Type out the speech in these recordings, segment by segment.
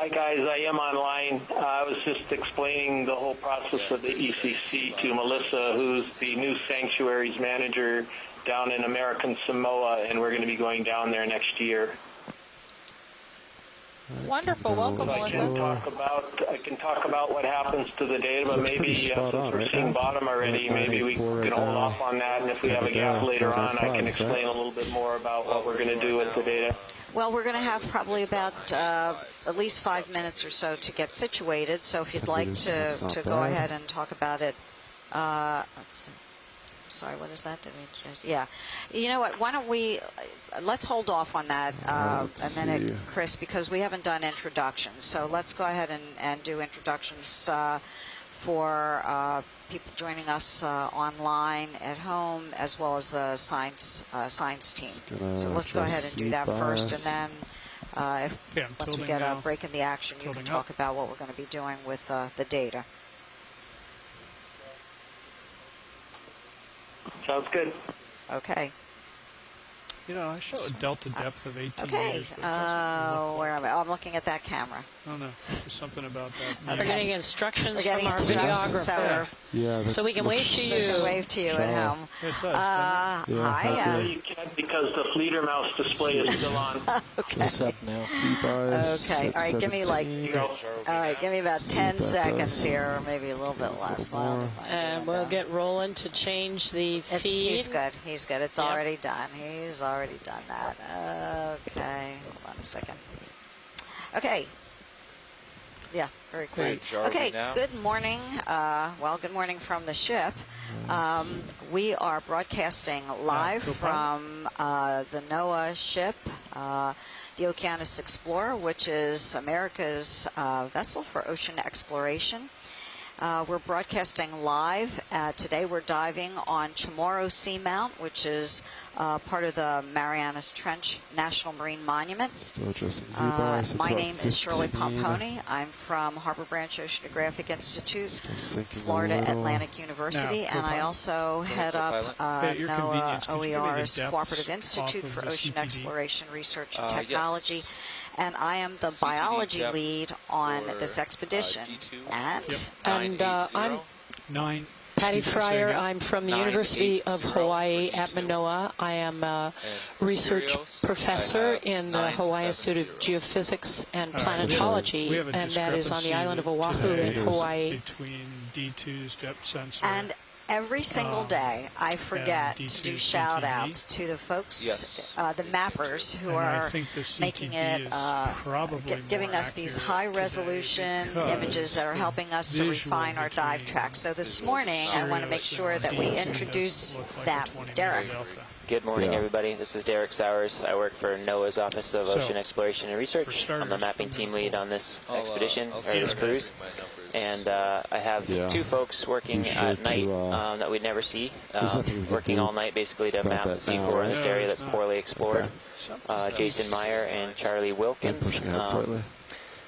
Hi guys, I am online. I was just explaining the whole process of the ECC to Melissa, who's the new sanctuaries manager down in American Samoa, and we're going to be going down there next year. Wonderful. Welcome, so Melissa. I can talk about what happens to the data, but maybe since we're seeing bottom already, maybe we can hold off on that, and if we have a gap later on, I can explain a little bit more about what we're going to do with the data. Well, we're going to have probably about at least 5 minutes or so to get situated, so if you'd like to go ahead and talk about it, let's see. Sorry, what is that? Yeah. You know what? Why don't we, let's hold off on that a minute, Chris, because we haven't done introductions. So let's go ahead and do introductions for people joining us online at home, as well as the science team. So let's go ahead and do that first, and then once we get a break in the action, you can talk about what we're going to be doing with the data. Sounds good. Okay. You know, I show a delta depth of 18 okay. meters. Where am I? Oh, I'm looking at that camera. Oh, no. There's something about that. We're getting instructions from our videographer. So we can wave to you. We can wave to you at home. It does. Hi. You can't because the Fleeter mouse display is still on. Okay. What's up now? Okay. All right. Give me like. All right. Give me about 10 seconds here, or maybe a little bit less. And we'll get Roland to change the feed. He's good. He's good. It's already done. He's already done that. Okay. Hold on a second. Okay. Yeah, very quick. Okay, good morning. Well, good morning from the ship. We are broadcasting live from the NOAA ship, the Okeanos Explorer, which is America's vessel for ocean exploration. We're broadcasting live. Today we're diving on Chamorro Seamount, which is part of the Marianas Trench National Marine Monument. My name is Shirley Pomponi. I'm from Harbor Branch Oceanographic Institute, Florida Atlantic University, and I also head up NOAA OER's Cooperative Institute for Ocean Exploration, Research, and Technology. And I am the biology lead on this expedition. And I'm Patty Fryer. I'm from the University of Hawaii at Manoa. I am a research professor in the Hawaii Institute of Geophysics and Planetology, and that is on the island of Oahu in Hawaii. Between D2's depth sensor. And every single day, I forget to do shout-outs to the folks, the mappers who are making it, giving us these high-resolution images that are helping us to refine our dive tracks. So this morning, I want to make sure that we introduce them. Derek. Good morning, everybody. This is Derek Sowers. I work for NOAA's Office of Ocean Exploration and Research. I'm the mapping team lead on this expedition, or this cruise. And I have two folks working at night that we'd never see, working all night basically to map the seafloor in this area that's poorly explored. Jason Meyer and Charlie Wilkins.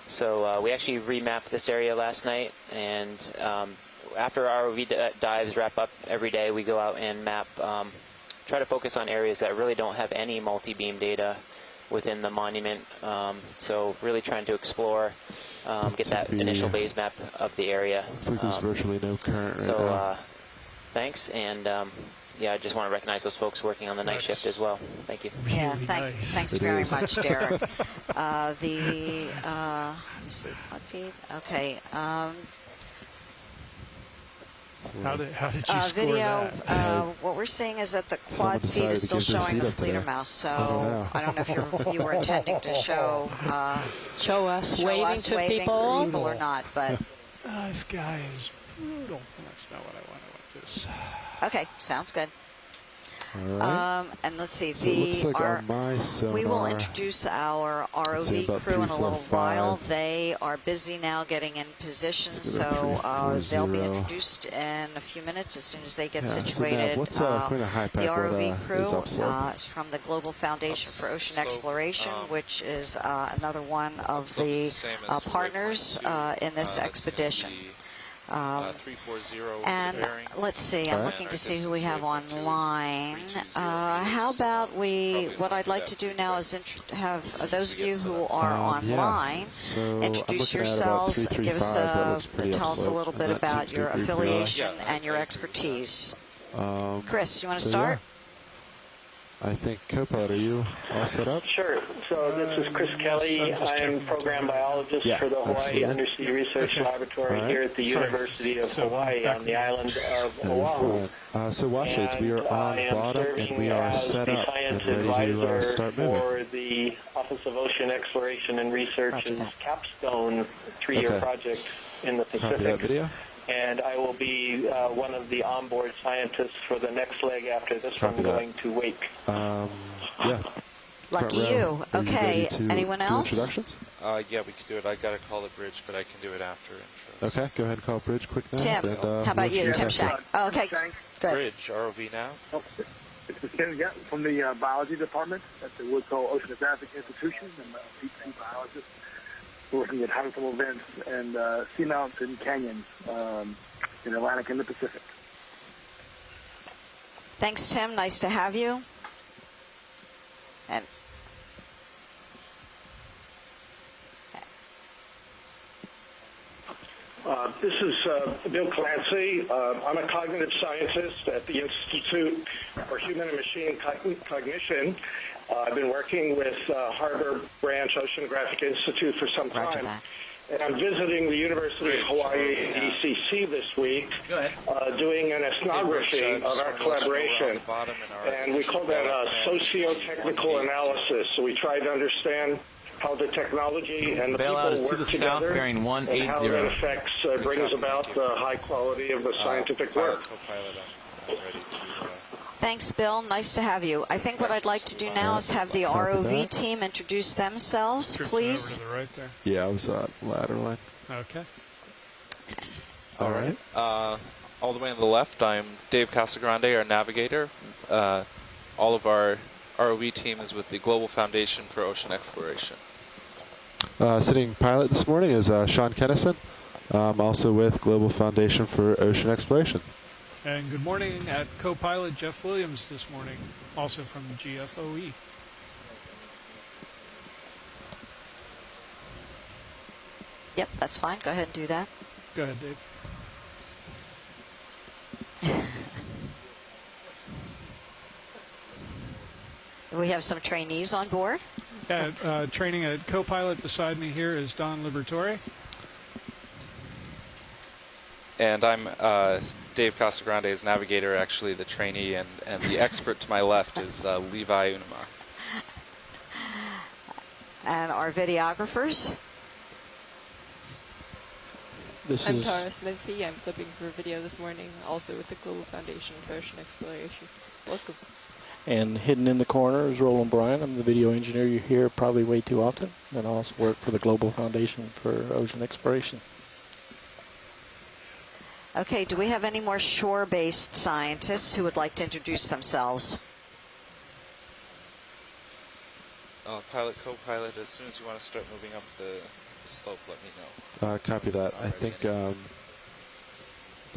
So we actually remapped this area last night, and after our ROV dives wrap up every day, we go out and map, try to focus on areas that really don't have any multi-beam data within the monument. So really trying to explore, get that initial base map of the area. Looks like there's virtually no current right now. Thanks, and yeah, I just want to recognize those folks working on the night shift as well. Thank you. Yeah, thanks very much, Derek. Let me see, what feed? Okay. How did you score video, that? what we're seeing is that the quad feed is still showing the Fleeter mouse, so I don't know if you were intending to show us waving to people or not, but This guy is brutal. That's not what I want. I want this. Okay, sounds good. Right. And let's see, like we will introduce our ROV crew in a little while. They are busy now getting in position, so they'll be introduced in a few minutes as soon as they get situated. The ROV crew is from the Global Foundation for Ocean Exploration, which is another one of the partners in this expedition. 340 And let's see, I'm looking to see who we have online. How about what I'd like to do now is have those of you who are online introduce yourselves, give us tell us a little bit about your affiliation and your expertise. Chris, you want to start? I think Copilot, are you all set up? Sure. So this is Chris Kelly. I'm program biologist for the Hawaii Undersea Research Laboratory here at the University of Hawaii on the island of Oahu. So watch it. We are on bottom and we are set up and ready to start moving. For the Office of Ocean Exploration and Research's capstone 3-year project in the Pacific. Copy that video. And I will be one of the onboard scientists for the next leg after this one, going to Wake. Yeah. Lucky you. Okay. Anyone else? Introductions? Yeah, we could do it. I got to call the bridge, but I can do it after intros. Okay, go ahead and call bridge quick now. Tim, how about you? Tim Shank. Oh, okay, good. Bridge, ROV now. Oh, this is Tim, from the biology department at the Woodhull Oceanographic Institution. I'm a deep sea biologist working at hydrothermal vents and seamounts and canyons in the Atlantic and the Pacific. Thanks, Tim. Nice to have you. And this is Bill Clancy. I'm a cognitive scientist at the Institute for Human and Machine Cognition. I've been working with Harbor Branch Oceanographic Institute for some time. And I'm visiting the University of Hawaii ECC this week, doing an ethnography of our collaboration. And we call that socio-technical analysis. So we try to understand how the technology and the people work together, and how that affects, brings about the high quality of the scientific work. thanks, Bill. Nice to have you. I think what I'd like to do now is have the ROV team introduce themselves, please. Over to the right there. Yeah, I was ladder line. Okay. All right. All the way on the left, I'm Dave Casagrande, our navigator. All of our ROV team is with the Global Foundation for Ocean Exploration. Sitting pilot this morning is Sean Kennison, also with Global Foundation for Ocean Exploration. And good morning at co-pilot Jeff Williams this morning, also from GFOE. Yep, that's fine. Go ahead and do that. Go ahead, Dave. We have some trainees on board. Yeah, training a co-pilot beside me here is Don Liberatore. And I'm Dave Casagrande as navigator, actually the trainee, and the expert to my left is Levi Unuma. And our videographers. I'm Tara Smithy. I'm clipping for a video this morning, also with the Global Foundation for Ocean Exploration. Welcome. And hidden in the corner is Roland Bryan. I'm the video engineer you hear probably way too often, and I also work for the Global Foundation for Ocean Exploration. Okay, do we have any more shore-based scientists who would like to introduce themselves? Pilot, co-pilot, as soon as you want to start moving up the slope, let me know. Copy that. I think they're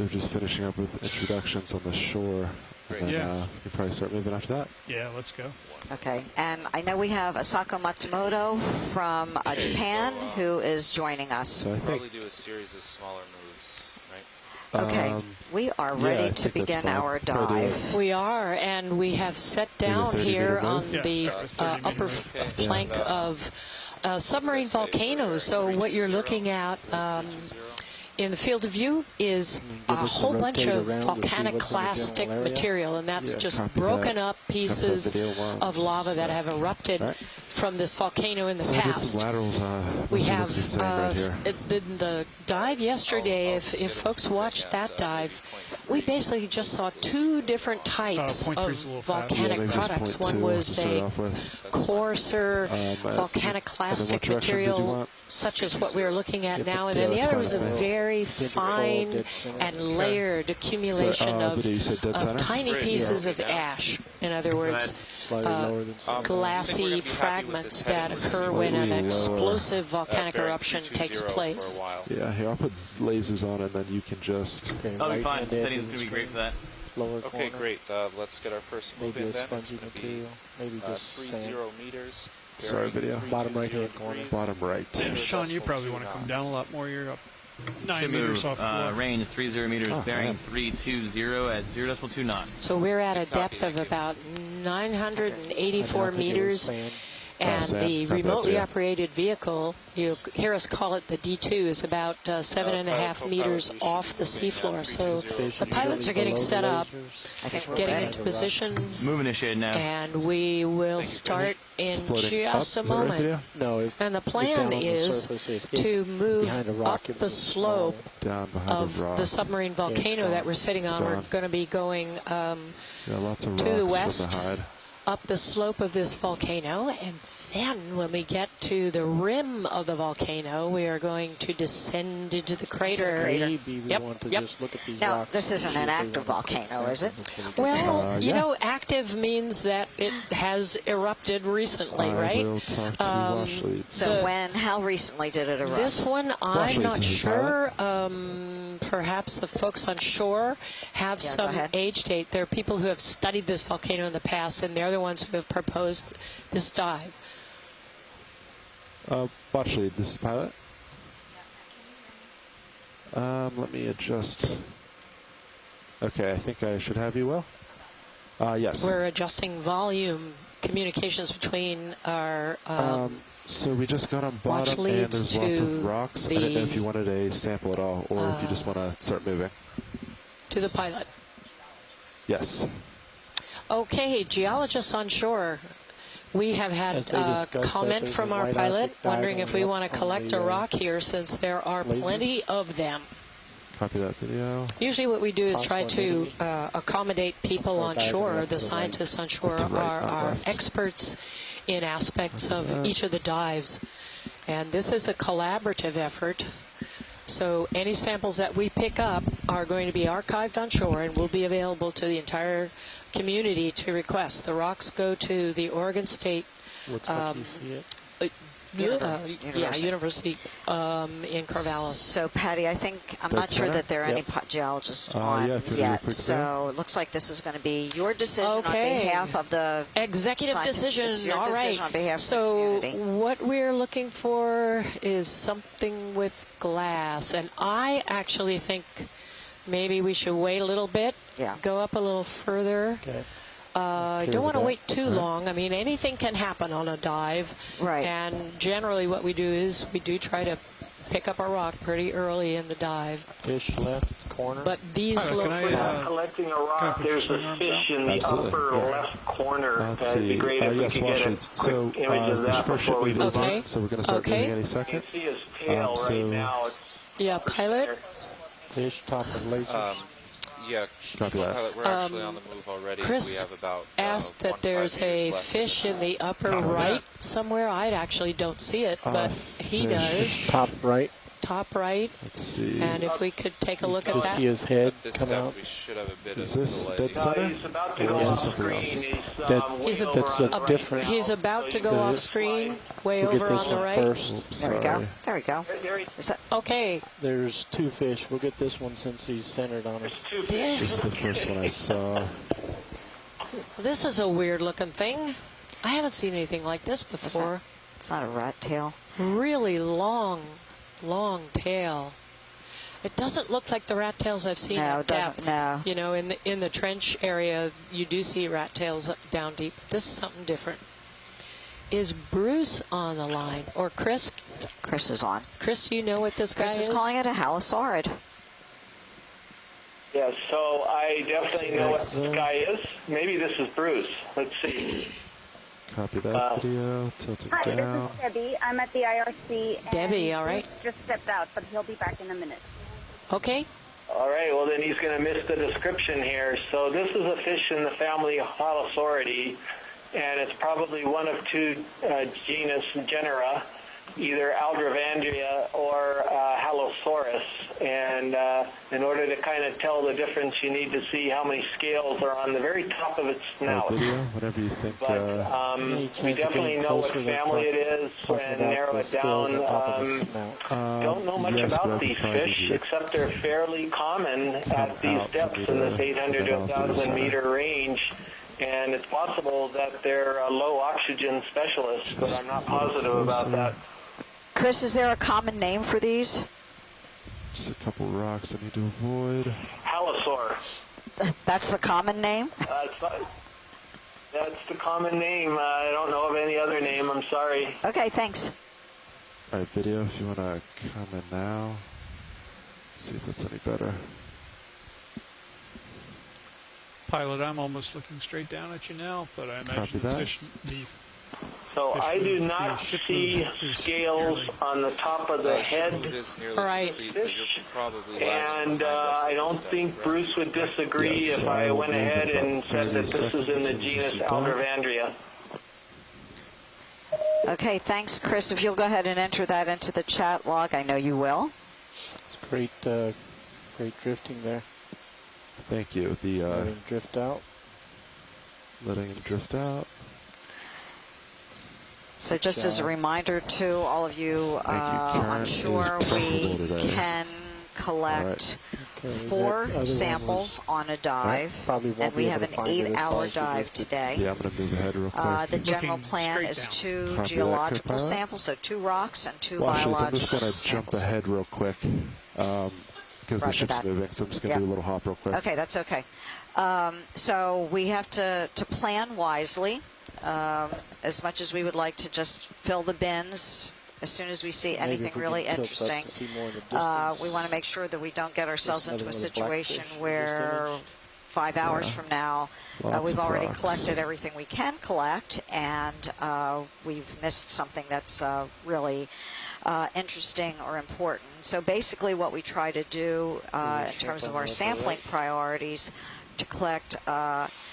just finishing up with introductions on the shore. Great. And then we probably start moving after that. Yeah, let's go. Okay, and I know we have Asako Matsumoto from Japan who is joining us. So I think probably do a series of smaller moves, right? Okay, we are ready to begin our dive. We are, and we have set down here on the upper flank of submarine volcanoes. So what you're looking at in the field of view is a whole bunch of volcanic clastic material, and that's just broken up pieces of lava that have erupted from this volcano in the past. We have in the dive yesterday, if folks watched that dive, we basically just saw two different types of volcanic products. One was a coarser volcaniclastic material, such as what we are looking at now, and then the other was a very fine and layered accumulation of tiny pieces of ash. In other words, glassy fragments that occur when an explosive volcanic eruption takes place. Yeah, here, I'll put lasers on and then you can just... That'll be fine. The settings going to be great for that. Okay, great. Let's get our first move in then. It's going to be 30 meters. Sorry, video. Bottom right hand corner. Bottom right. Sean, you probably want to come down a lot more. You're up 9 meters off the floor. Range 30 meters, bearing 320 at 0.2 knots. So we're at a depth of about 984 meters. And the remotely operated vehicle, you hear us call it the D2, is about 7.5 meters off the seafloor. So the pilots are getting set up, getting into position. Move initiated now. And we will start in just a moment. And the plan is to move up the slope of the submarine volcano that we're sitting on. We're going to be going to the west, up the slope of this volcano, and then when we get to the rim of the volcano, we are going to descend into the crater. Now, this isn't an active volcano, is it? Well, you know, active means that it has erupted recently, right? So when, how recently did it erupt? This one, I'm not sure. Perhaps the folks on shore have some age date. There are people who have studied this volcano in the past, and they're the ones who have proposed this dive. Watch lead, this is pilot. Let me adjust. Okay, I think I should have you well. Yes. We're adjusting volume communications between our so we just got on bottom and there's lots of rocks. I didn't know if you wanted a sample at all or if you just want to start moving. To the pilot. Yes. Okay, geologists on shore. We have had a comment from our pilot wondering if we want to collect a rock here since there are plenty of them. Copy that video. Usually what we do is try to accommodate people on shore. The scientists on shore are experts in aspects of each of the dives. And this is a collaborative effort. So any samples that we pick up are going to be archived on shore and will be available to the entire community to request. The rocks go to the Oregon State University in Corvallis. So, Patty, I think I'm not sure that there are any geologists on yet. So it looks like this is going to be your decision on behalf of the executive decision. All right. On behalf so of the community. What we're looking for is something with glass, and I actually think maybe we should wait a little bit. Go up a little further. Don't want to wait too long. I mean, anything can happen on a dive. Right. And generally what we do is we do try to pick up a rock pretty early in the dive. Fish left corner. But these look... collecting a rock, there's a fish in the upper left corner. It'd be great if we could get a quick image of that before we move on. So we're going to start moving any second. You can see his tail right now. Yeah, pilot. Fish, top of lasers. Yeah, pilot, we're actually on the move already. Chris we have about, asked that there's a fish in the upper right somewhere. I actually don't see it, but he does. Top right. Top right. Let's see. And if we could take a look at that. See his head come out. We should have a bit is this dead center? He's about to go off screen. He's about to go off screen, way over on the right. Oops, there we go. There we go. Okay. There's two fish. We'll get this one since he's centered on us. This is the first one I saw. This is a weird looking thing. I haven't seen anything like this before. It's not a rat tail. Really long tail. It doesn't look like the rat tails I've seen at depth. No. You know, in the trench area, you do see rat tails down deep. This is something different. Is Bruce on the line? Or Chris? Chris is on. Chris, do you know what this guy is? Chris is calling it a halosaurid. Yes, so I definitely know what this guy is. Maybe this is Bruce. Let's see. Copy that video. Tilt it down. This is Debbie. I'm at the IRC. Debbie, all right. Just stepped out, but he'll be back in a minute. Okay. All right, well then he's going to miss the description here. So this is a fish in the family Halosauridae, and it's probably one of two genera, either Aldrovandria or Halosaurus. And in order to kind of tell the difference, you need to see how many scales are on the very top of its snout. Video, whatever you think. But we definitely know what family it is and narrow it down. Don't know much about these fish, except they're fairly common at these depths in this 800 to 1,000 meter range. And it's possible that they're low oxygen specialists, but I'm not positive about that. Chris, is there a common name for these? Just a couple rocks I need to avoid. Halosaur. That's the common name? That's the common name. I don't know of any other name. I'm sorry. Okay, thanks. All right, video, if you want to come in now. Let's see if that's any better. Pilot, I'm almost looking straight down at you now, but I imagine the fish... So I do not see scales on the top of the head. Right. And I don't think Bruce would disagree if I went ahead and said that this is in the genus Aldrovandria. Okay, thanks, Chris. If you'll go ahead and enter that into the chat log, I know you will. It's great, great drifting there. Thank you. The letting him drift out. Letting him drift out. So just as a reminder to all of you, on shore, we can collect 4 samples on a dive, and we have an 8-hour dive today. Yeah, I'm going to move ahead real quick. The general plan is 2 geological samples, so 2 rocks and 2 biological I'm just going to jump ahead real quick because the ship's moving, so I'm just going to do a little hop real quick. Okay, that's okay. So we have to plan wisely. As much as we would like to just fill the bins as soon as we see anything really interesting, we want to make sure that we don't get ourselves into a situation where 5 hours from now we've already collected everything we can collect, and we've missed something that's really interesting or important. So basically what we try to do in terms of our sampling priorities, to collect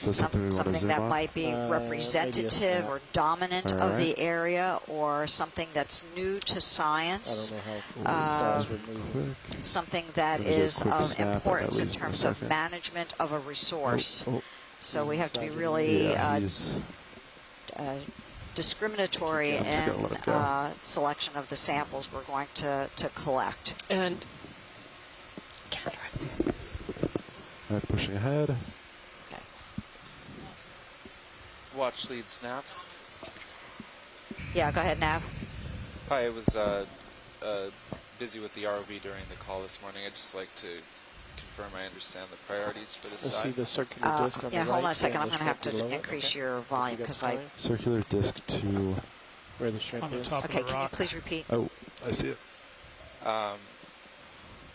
something that might be representative or dominant of the area, or something that's new to science, something that is of importance in terms of management of a resource. So we have to be really discriminatory in selection of the samples we're going to collect. And all right, pushing ahead. Okay. Watch lead snap. Yeah, go ahead, Nav. Hi, I was busy with the ROV during the call this morning. I'd just like to confirm I understand the priorities for this dive. See the circular disc on the right. Hold on a second. I'm going to have to increase your volume because I... Circular disc to... Where the shrimp is. Okay, can you please repeat? Oh, I see it.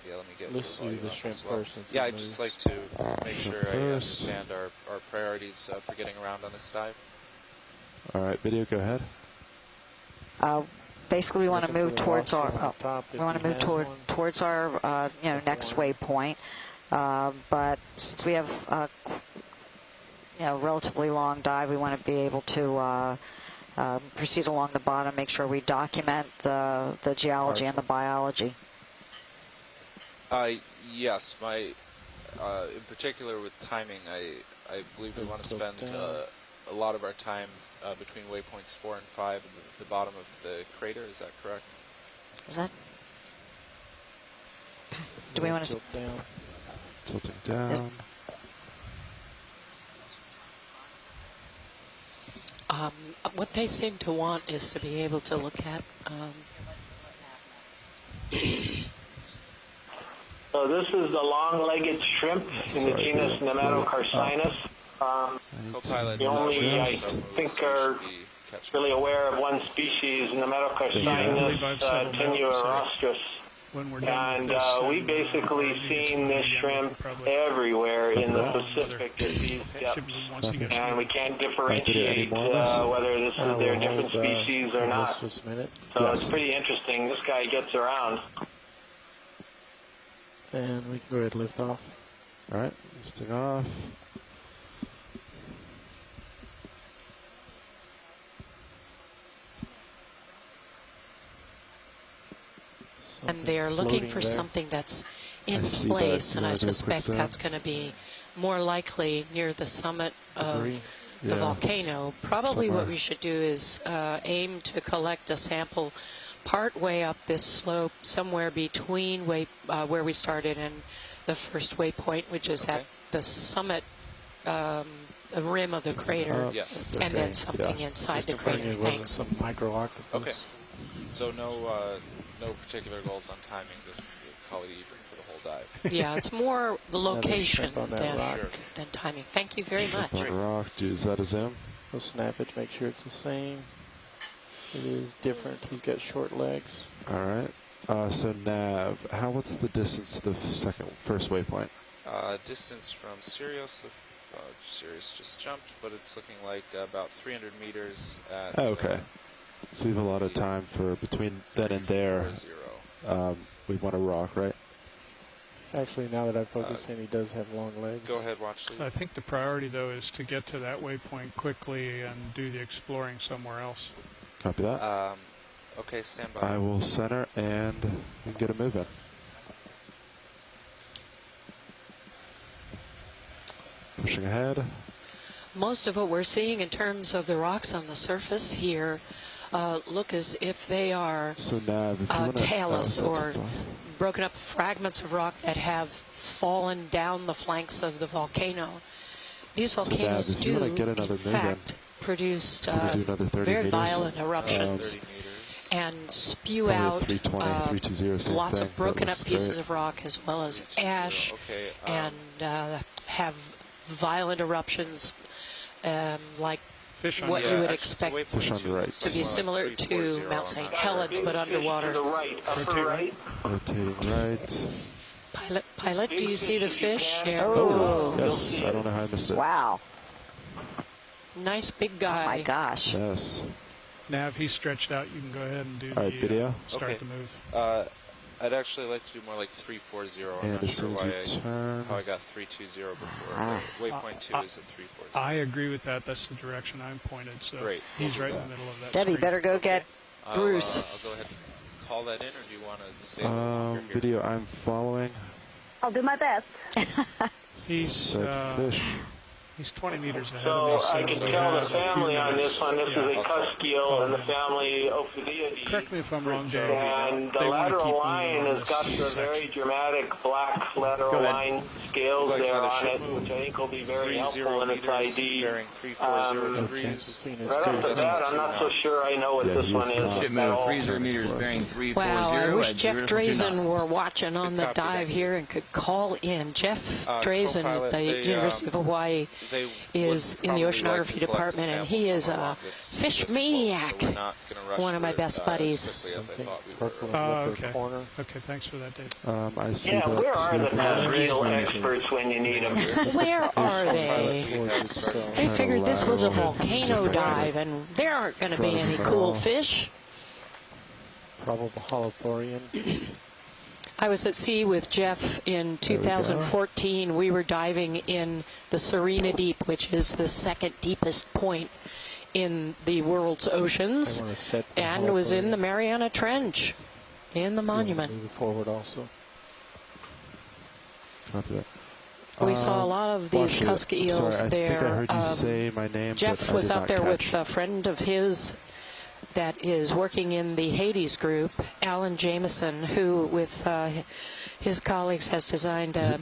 Yeah, let me get Let's do the shrimp first. Yeah, I'd just like to make sure I understand our priorities for getting around on this dive. All right, video, go ahead. Basically, we want to move towards our towards our next waypoint. But since we have relatively long dive, we want to be able to proceed along the bottom, make sure we document the geology and the biology. Yes, in particular with timing, I believe we want to spend a lot of our time between waypoints 4 and 5 at the bottom of the crater. Is that correct? Is that? Do we want to tilting down? What they seem to want is to be able to look at. So this is the long-legged shrimp in the genus Nematocarcinus. The only, I think, are really aware of one species, Nematocarcinus tenuirostris. And we've basically seen this shrimp everywhere in the Pacific at these depths. And we can't differentiate whether this is their different species or not. So it's pretty interesting. This guy gets around. And we can go ahead and lift off. All right, lifting off. And they're looking for something that's in place, and I suspect that's going to be more likely near the summit of the volcano. Probably what we should do is aim to collect a sample part way up this slope, somewhere between where we started and the first waypoint, which is at the summit, the rim of the crater, and then something inside the crater. Thanks. Some micro octopus. Okay. So no particular goals on timing. Just call it even for the whole dive. Yeah, it's more the location than timing. Thank you very much. On rock, is that a zoom? We'll snap it to make sure it's the same. It is different. He's got short legs. All right. So Nav, what's the distance to the first waypoint? Distance from Sirius, Sirius just jumped, but it's looking like about 300 meters at... Oh, okay. So we have a lot of time for between then and there. We want a rock, right? Actually, now that I focus in, he does have long legs. Go ahead, watch. I think the priority, though, is to get to that waypoint quickly and do the exploring somewhere else. Copy that. Okay, stand by. I will center and we can get a move in. Pushing ahead. Most of what we're seeing in terms of the rocks on the surface here look as if they are talus or broken up fragments of rock that have fallen down the flanks of the volcano. These volcanoes do, in fact, produce very violent eruptions and spew out lots of broken up pieces of rock as well as ash, and have violent eruptions like what you would expect to be similar to Mount St. Helens, but underwater. Rotating right. Pilot, do you see the fish? Oh, yes. I don't know how I missed it. Wow. Nice big guy. Oh my gosh. Yes. Nav, he's stretched out. You can go ahead and do video. Start the move. I'd actually like to do more like 340. I'm not sure how I got 320 before. Waypoint 2 is at 340. I agree with that. That's the direction I'm pointed. So he's right in the middle of that. Debbie, better go get Bruce. I'll go ahead and call that in, or do you want to stay here? Video, I'm following. I'll do my best. He's 20 meters ahead so of me. I can tell the family on this one. This is a Cuskiel and the family Ophidiidae. Correct me if I'm wrong, Dave. And the lateral line has got the very dramatic black lateral line scales there on it, which I think will be very helpful in its ID. Right off the bat, I'm not so sure I know what this one is. Ship move 30 meters bearing 340. Wow, I wish Jeff Drazen were watching on the dive here and could call in. Jeff Drazen at the University of Hawaii is in the oceanography department, and he is a fish maniac. One of my best buddies. Okay, thanks for that, Dave. I see where are the real experts when you need them? Where are they? They figured this was a volcano dive, and there aren't going to be any cool fish. Probable holothorian. I was at sea with Jeff in 2014. We were diving in the Serena Deep, which is the second deepest point in the world's oceans, and was in the Mariana Trench, in the monument. Move forward also. Copy that. We saw a lot of these cusk eels there. I think I heard you say my name. Jeff was out there with a friend of his that is working in the Hades group, Alan Jameson, who with his colleagues has designed a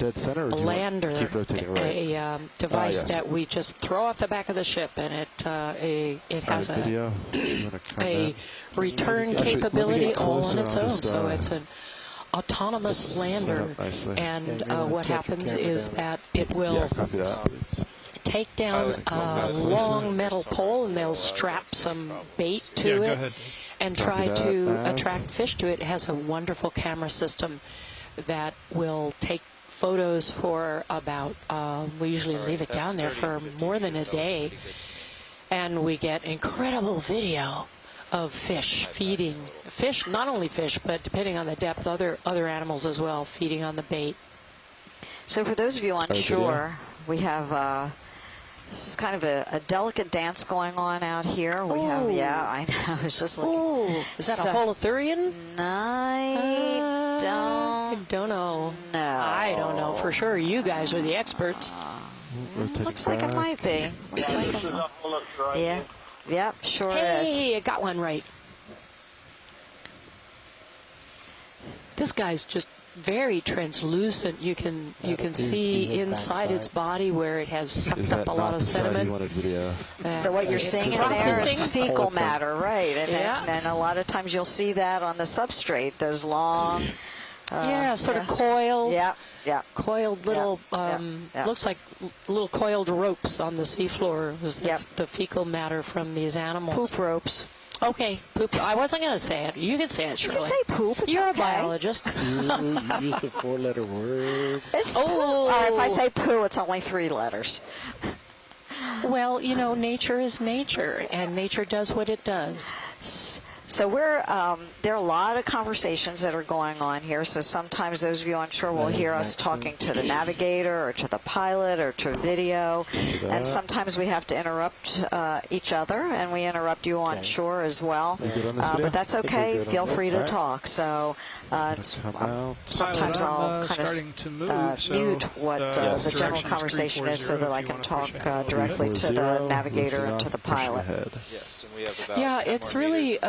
lander, a device that we just throw off the back of the ship, and it has a return capability all on its own. So it's an autonomous lander, and what happens is that it will take down a long metal pole, and they'll strap some bait to it and try to attract fish to it. It has a wonderful camera system that will take photos for about, we usually leave it down there for more than a day, and we get incredible video of fish feeding. Fish, not only fish, but depending on the depth, other animals as well feeding on the bait. So for those of you on shore, we have this is kind of a delicate dance going on out here. We have, yeah, I know. I was just looking. Ooh, is that a holothurian? I don't know. No, I don't know for sure. You guys are the experts. Looks like it might be. Looks like it. Yeah. Yep, sure is. Hey, I got one right. This guy's just very translucent. You can see inside its body where it has sucked up a lot of sediment. So what you're seeing in there is fecal matter, right? And a lot of times you'll see that on the substrate. Those long, sort of coiled. Yeah. Coiled little, looks like little coiled ropes on the seafloor. Was the fecal matter from these animals? Poop ropes. Okay, poop. I wasn't going to say it. You can say it, Shirley. You can say poop. You're okay. a biologist. You used a 4-letter word. It's all right, if I say poo, it's only 3 letters. Well, you know, nature is nature, and nature does what it does. So we're there are a lot of conversations that are going on here. So sometimes those of you on shore will hear us talking to the navigator or to the pilot or to video, and sometimes we have to interrupt each other, and we interrupt you on shore as well. But that's okay. Feel free to talk. So sometimes I'll kind of mute what the general conversation is so that I can talk directly to the navigator and to the pilot. Yes, and we have about yeah, it's really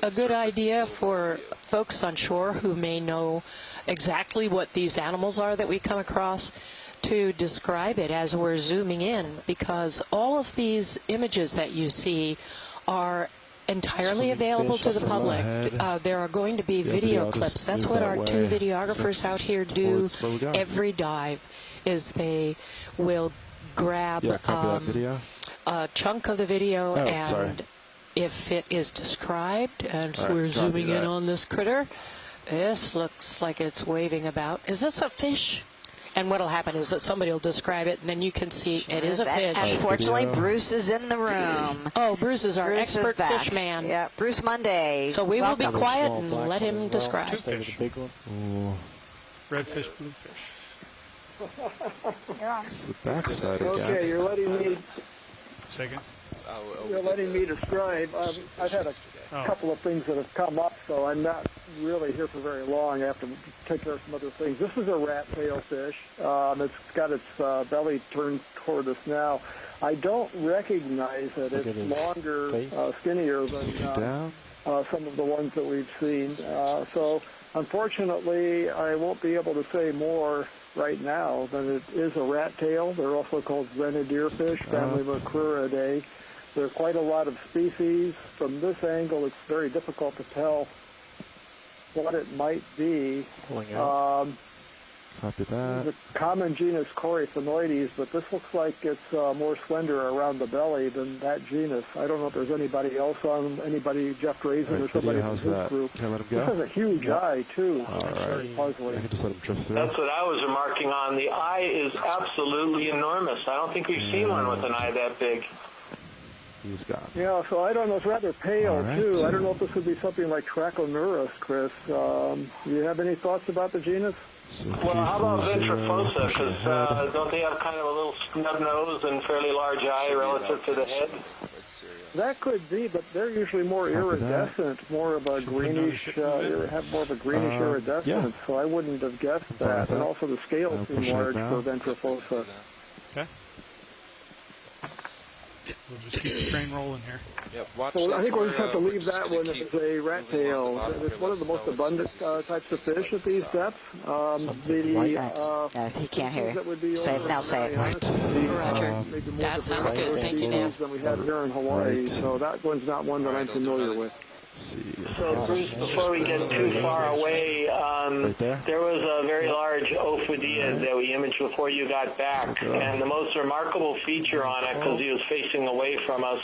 a good idea for folks on shore who may know exactly what these animals are that we come across to describe it as we're zooming in, because all of these images that you see are entirely available to the public. There are going to be video clips. That's what our 2 videographers out here do every dive, is they will grab a chunk of the video and if it is described, and so we're zooming in on this critter, this looks like it's waving about. Is this a fish? And what will happen is that somebody will describe it, and then you can see it is a fish. Unfortunately, Bruce is in the room. Oh, Bruce is our expert fish man. Yeah, Bruce Monday. So we will be quiet and let him describe. The big one. Redfish, bluefish. It's the backside again. Okay, you're letting me. Second. You're letting me describe. I've had a couple of things that have come up, so I'm not really here for very long. I have to take care of some other things. This is a rat-tail fish. It's got its belly turned toward us now. I don't recognize it. It's longer, skinnier than some of the ones that we've seen. So, unfortunately, I won't be able to say more right now than it is a rat-tail. They're also called grenadier fish, family Macruridae. There are quite a lot of species. From this angle, it's very difficult to tell what it might be. Copy that. The common genus Coryphonoides, but this looks like it's more slender around the belly than that genus. I don't know if there's anybody else on, Jeff Drazen or somebody from this group. Can I let him go? This has a huge eye, too. All right. Very puzzling. I can just let him drift through. That's what I was remarking on. The eye is absolutely enormous. I don't think we've seen one with an eye that big. He's gone. Yeah, so I don't know. It's rather pale, too. I don't know if this would be something like Trachoneurus, Chris. Do you have any thoughts about the genus? Well, how about Ventrifossa? Because don't they have kind of a little snub nose and fairly large eye relative to the head? That could be, but they're usually more iridescent, more of a greenish, have more of a greenish iridescence, so I wouldn't have guessed that. And also the scales seem large for Ventrifossa. Okay. We'll just keep the train rolling here. Yep, so I think we'll just have to leave that one as a rat tail. It's one of the most abundant types of fish at these depths. He can't hear you. Say it now. Say it. Roger. That sounds good. Thank you, Dan. Than we have here in Hawaii. So that one's not one that I'm familiar with. See. So, Bruce, before we get too far away, there was a very large Ophidia that we imaged before you got back. And the most remarkable feature on it, because he was facing away from us,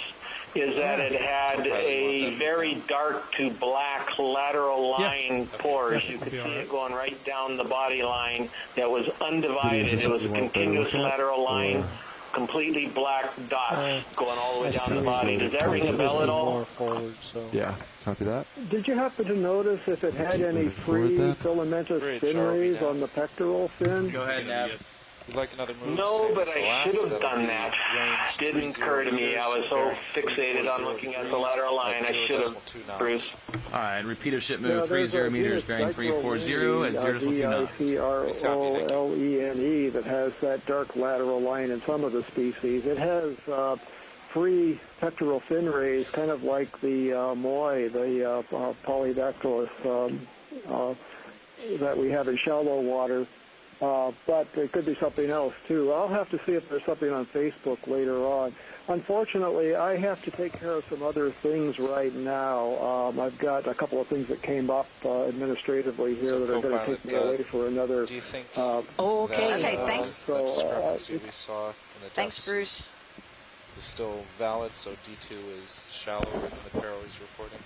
is that it had a very dark to black lateral line pores. You could see it going right down the body line that was undivided. It was a continuous lateral line. completely black dots going all the way down the body. Does that ring a bell at all? Forward, so. Yeah, copy that. Did you happen to notice if it had any free filamentous fin rays on the pectoral fin? Go ahead, Nav. Would like another move? No, but I should have done that. Didn't occur to me. I was so fixated on looking at the lateral line. I should have, Bruce. All right, repeat of ship move 30 meters, bearing 340 at 0.2 knots. VICROLENE that has that dark lateral line in some of the species. It has free pectoral fin rays, kind of like the moai, the polydactylus that we have in shallow water. But it could be something else, too. I'll have to see if there's something on Facebook later on. Unfortunately, I have to take care of some other things right now. I've got a couple of things that came up administratively here that are going to take me away for another... Do you think okay, thanks. The discrepancy we saw in the thanks, Bruce. Is still valid, so D2 is shallower than the Perro is reporting?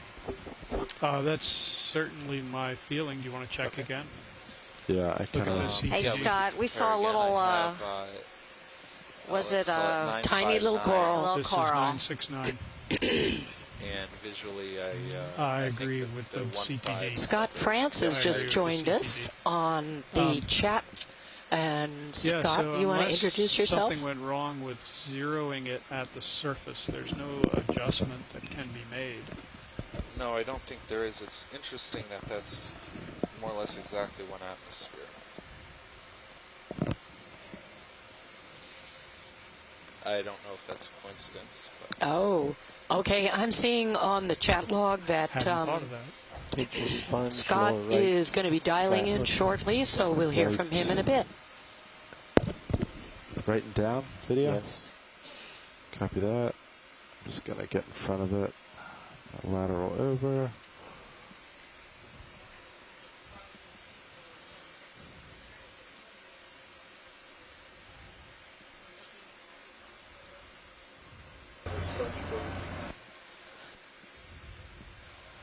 That's certainly my feeling. Do you want to check again? Yeah, I kind of... Hey, Scott, we saw a little, was it a tiny little coral? This is 969. And visually, I agree with the CTD. Scott France has just joined us on the chat. And Scott, you want to introduce yourself? Something went wrong with zeroing it at the surface. There's no adjustment that can be made. No, I don't think there is. It's interesting that that's more or less exactly 1 atmosphere. I don't know if that's a coincidence. But oh, okay. I'm seeing on the chat log that Scott is going to be dialing in shortly, so we'll hear from him in a bit. Writing down video? Yes. Copy that. I'm just going to get in front of it. Lateral over.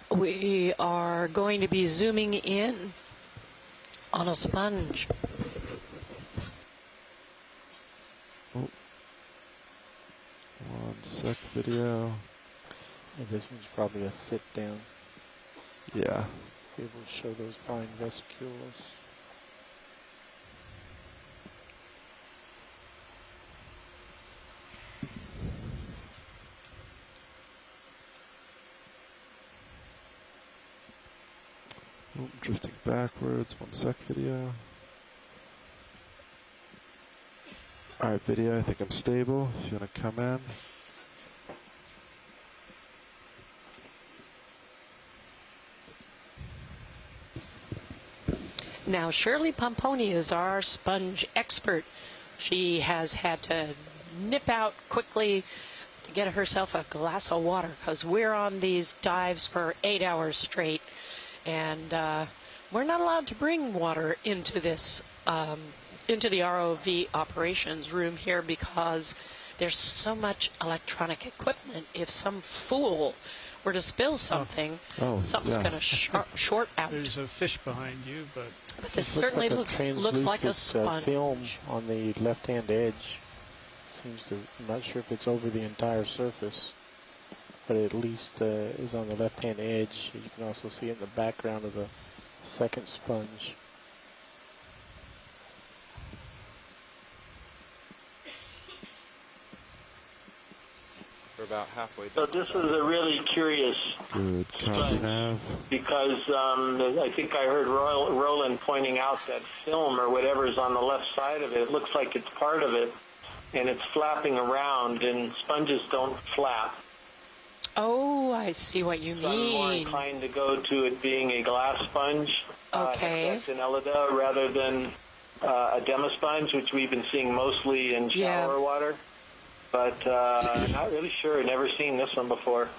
We are going to be zooming in on a sponge. Oh. 1 sec video. Yeah, this one's probably a sit down. Yeah. Be able to show those fine vesicles. Oh, drifting backwards. 1 sec video. Alright, video, I think I'm stable. If you want to come in. Now, Shirley Pomponi is our sponge expert. She has had to nip out quickly to get herself a glass of water because we're on these dives for 8 hours straight. And we're not allowed to bring water into this, into the ROV operations room here because there's so much electronic equipment. If some fool were to spill something, something's going to short out. There's a fish behind you, but this certainly looks like a sponge. Film on the left-hand edge seems to. I'm not sure if it's over the entire surface, but at least is on the left-hand edge. You can also see it in the background of the second sponge. we're about halfway So done. this is a really curious sponge because I think I heard Roland pointing out that film or whatever is on the left side of it. It looks like it's part of it, and it's flapping around, and sponges don't flap. Oh, I see what you mean. I'm more inclined to go to it being a glass sponge, Hexaxinellida, rather than a demasponge, which we've been seeing mostly in shallower water. But I'm not really sure. Never seen this one before.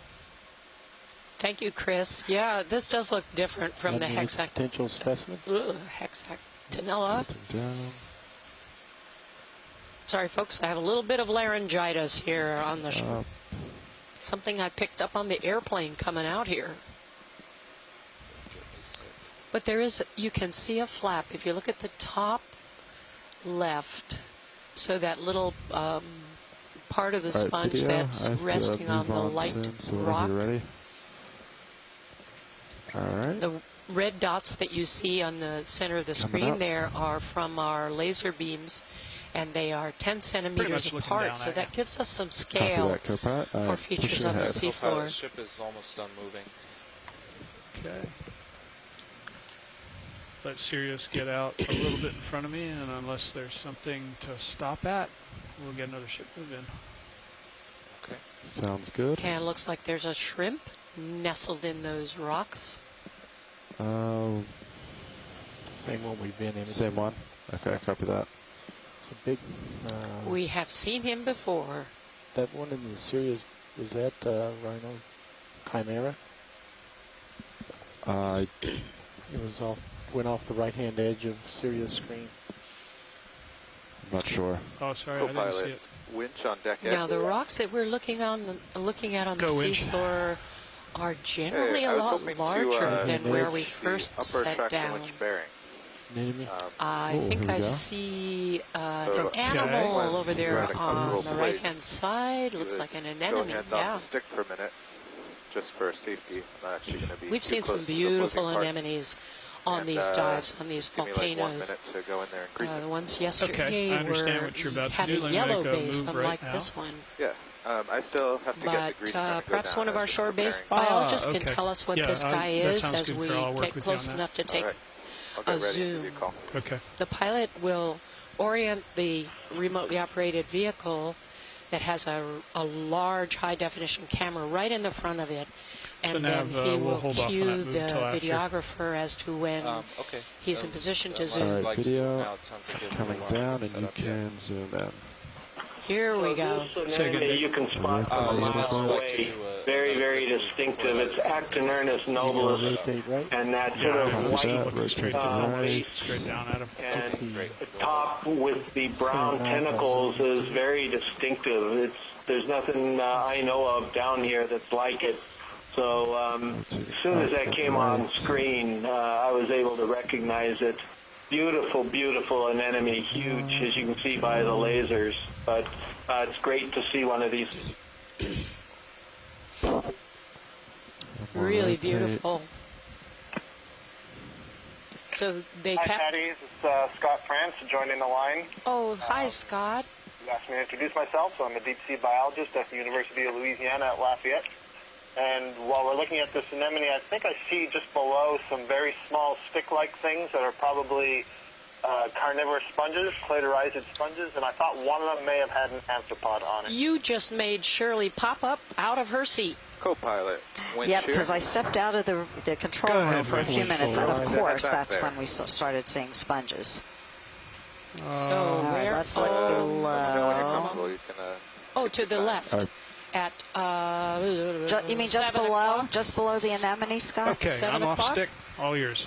Thank you, Chris. Yeah, this does look different from the potential specimen. Hexaxinella. Sorry, folks. I have a little bit of laryngitis here on the show. Something I picked up on the airplane coming out here. But there is, you can see a flap. If you look at the top left, so that little part of the sponge that's resting on the light rock. Ready. All right. The red dots that you see on the center of the screen there are from our laser beams, and they are 10 centimeters apart, so that gives us some scale for features on the seafloor. The ship is almost done moving. Okay. Let Sirius get out a little bit in front of me, and unless there's something to stop at, we'll get another ship move in. Okay. Sounds good. And it looks like there's a shrimp nestled in those rocks. Same one we've been in. Same one? Okay, copy that. It's a big... we have seen him before. That one in the Sirius, is that Rhino Chimera? It was went off the right-hand edge of Sirius screen. I'm not sure. Oh, sorry, I didn't see it. Winch on deck. Now, the rocks that we're looking at on the seafloor are generally a lot larger than where we first set down. I think I see an animal over there on the right-hand side. Looks like an anemone. Hands off the stick for a minute, just for safety. I'm not actually going to be. We've seen some beautiful anemones on these dives, on these volcanoes. To go in there and the ones yesterday had a yellow base, unlike this one. Yeah. I still have to get the grease gun to go perhaps down one of our shore-based biologists can tell us what this guy is as we get close enough to take a zoom. Okay. The pilot will orient the remotely operated vehicle that has a large high-definition camera right in the front of it, and then he will cue the videographer as to when he's in position to zoom. All right, video coming down, and you can zoom in. Here we go. You can spot from a mile away. Very, very distinctive. It's Actinernus nobilis, and that sort of white straight down at him. And the top with the brown tentacles is very distinctive. There's nothing I know of down here that's like it. So as soon as that came on screen, I was able to recognize it. Beautiful, beautiful anemone, huge, as you can see by the lasers. But it's great to see one of these. Really beautiful. So they Hi, Patty. This is Scott France joining the line. Oh, hi, Scott. You asked me to introduce myself. So I'm a deep-sea biologist at the University of Louisiana at Lafayette. And while we're looking at this anemone, I think I see just below some very small stick-like things that are probably carnivorous sponges, cladorized sponges, and I thought one of them may have had an amphipod on it. You just made Shirley pop up out of her seat. Co-pilot. Yep, because I stepped out of the control room for a few minutes, and of course that's when we started seeing sponges. So let's look below. Oh, to the left. At you mean just below? Just below the anemone, Scott? Okay, I'm off stick. All yours.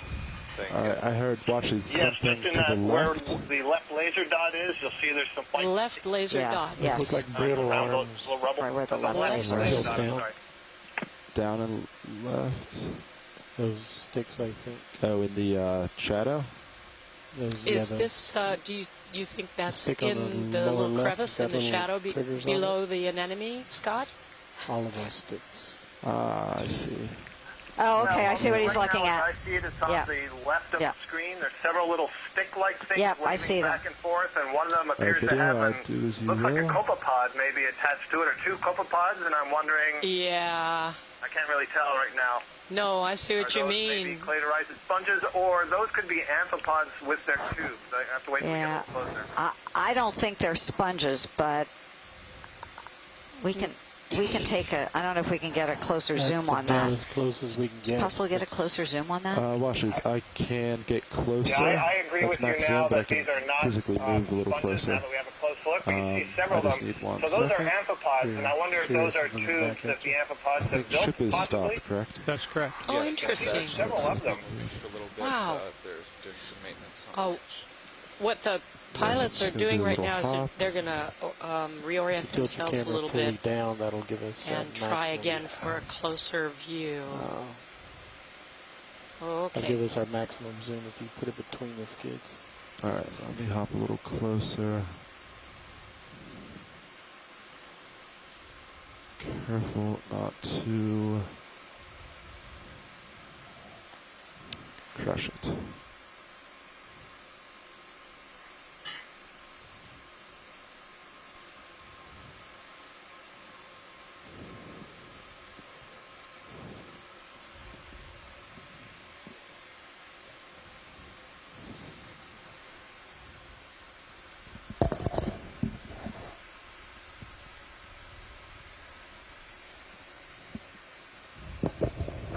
All right, I heard watching something to the where left. the left laser dot is, you'll see there's some white. Left laser dot. Yes. Look like brittle arms. Right where the left laser is. Down and left. Those sticks, I think. Oh, in the shadow? Is this, do you think that's in the little crevice in the shadow below the anemone, Scott? All of those sticks. I see. Oh, okay, I see what he's looking at. I see it. It's on the left of the screen. There's several little stick-like things waving back and forth, and one of them appears to have looks like a copepod maybe attached to it, or two copepods, and I'm wondering... Yeah. I can't really tell right now. No, I see what you mean. Maybe cladorized sponges, or those could be amphipods with their tubes. I have to wait till we get a little closer. I don't think they're sponges, but we can take a. I don't know if we can get a closer zoom on that. As close as we can get. Is it possible to get a closer zoom on that? Watch this. I can get closer. Yeah, I agree with you now that these are not physically move a little closer. Now that we have a close look, we can see several of them. So those are amphipods, and I wonder if those are tubes that the amphipods have built, ship is possibly? stopped, correct? That's correct. Oh, interesting. Several of them. For a little bit, Wow. they're doing some maintenance on it. What the pilots are doing right now is they're going to reorient themselves a little bit down, that'll give us and try again for a closer view. That'll give us our maximum zoom if you put it between the skids. All right, let me hop a little closer. Careful not to crush it.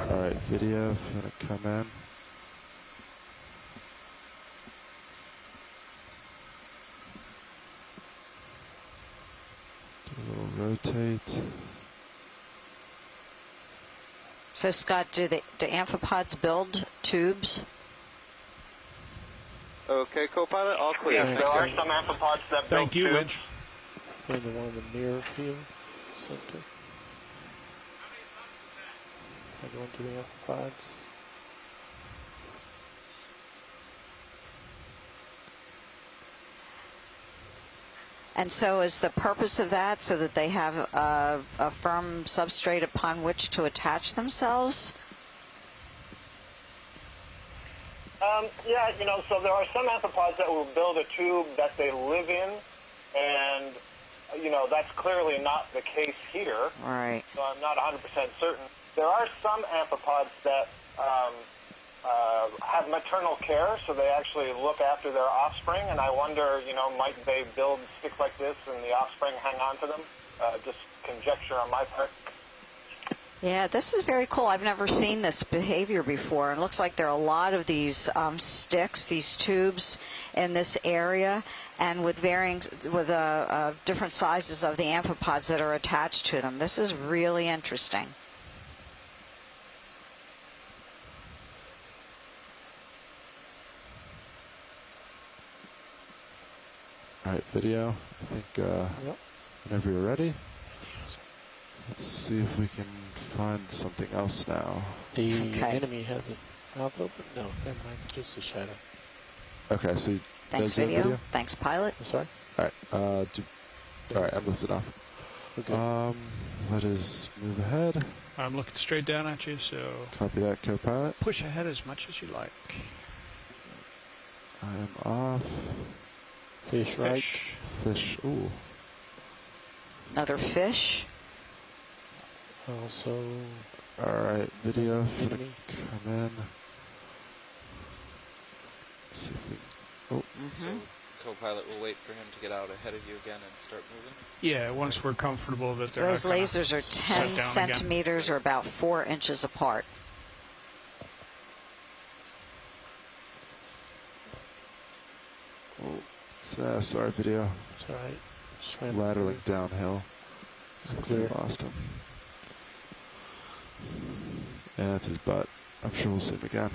Alright, video, if you want to come in. Do a little rotate. So Scott, do amphipods build tubes? Okay, co-pilot, all clear. Yes, there are some amphipods that build tubes. Winch. Find the one in the near field center. I go into the amphipods. And so is the purpose of that so that they have a firm substrate upon which to attach themselves? Yeah, so there are some amphipods that will build a tube that they live in, and, that's clearly not the case here. Right. So I'm not 100% certain. There are some amphipods that have maternal care, so they actually look after their offspring, and I wonder, might they build sticks like this and the offspring hang on to them? Just conjecture on my part. Yeah, this is very cool. I've never seen this behavior before. It looks like there are a lot of these sticks, these tubes in this area, and with different sizes of the amphipods that are attached to them. This is really interesting. Alright, video. I think whenever you're ready. Let's see if we can find something else now. The enemy has a mouth open? No, never mind. Just a shadow. Okay, so thanks, video. Thanks, pilot. I'm sorry? Alright, alright, I'm lifted off. Okay. Let us move ahead. I'm looking straight down at you, so... Copy that, co-pilot. Push ahead as much as you like. I am off. Fish right. Fish, ooh. Another fish. Also... Alright, video, if you want to come in. Let's see if we... Oh. So, co-pilot will wait for him to get out ahead of you again and start moving? Yeah, once we're comfortable that they're Those lasers are 10 centimeters or about 4 inches apart. Oh, sorry, video. It's alright. Lateraling downhill. Clear. Lost him. Yeah, that's his butt. I'm sure we'll see him again.